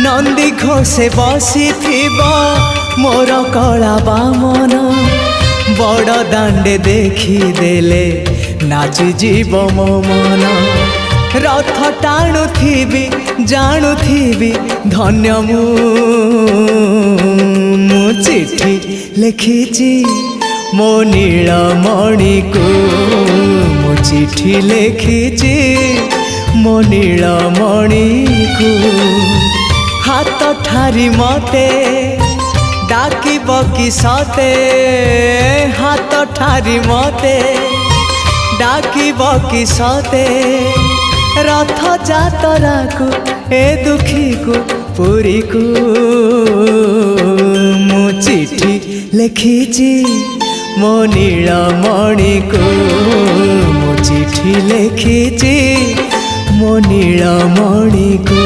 नंदी घोषे बसी मोर कला बामन बड़ दांडे देखी देले नाची जीव मो मन रथ टाणुथिबी जाणुथिबी धन्य मु चिट्ठी लिखिची मो नीलमणि को मु चिट्ठी लिखिची मो नीलमणि को हाथ ठारी मते डाकिब कि सते हाथ ठारी मते डाकिब कि सते रथ जातरा को ए दुखी को पुरी को मु चिट्ठी लिखिची मो नीलमणि को मु चिट्ठी लिखिची मो नीलमणि को।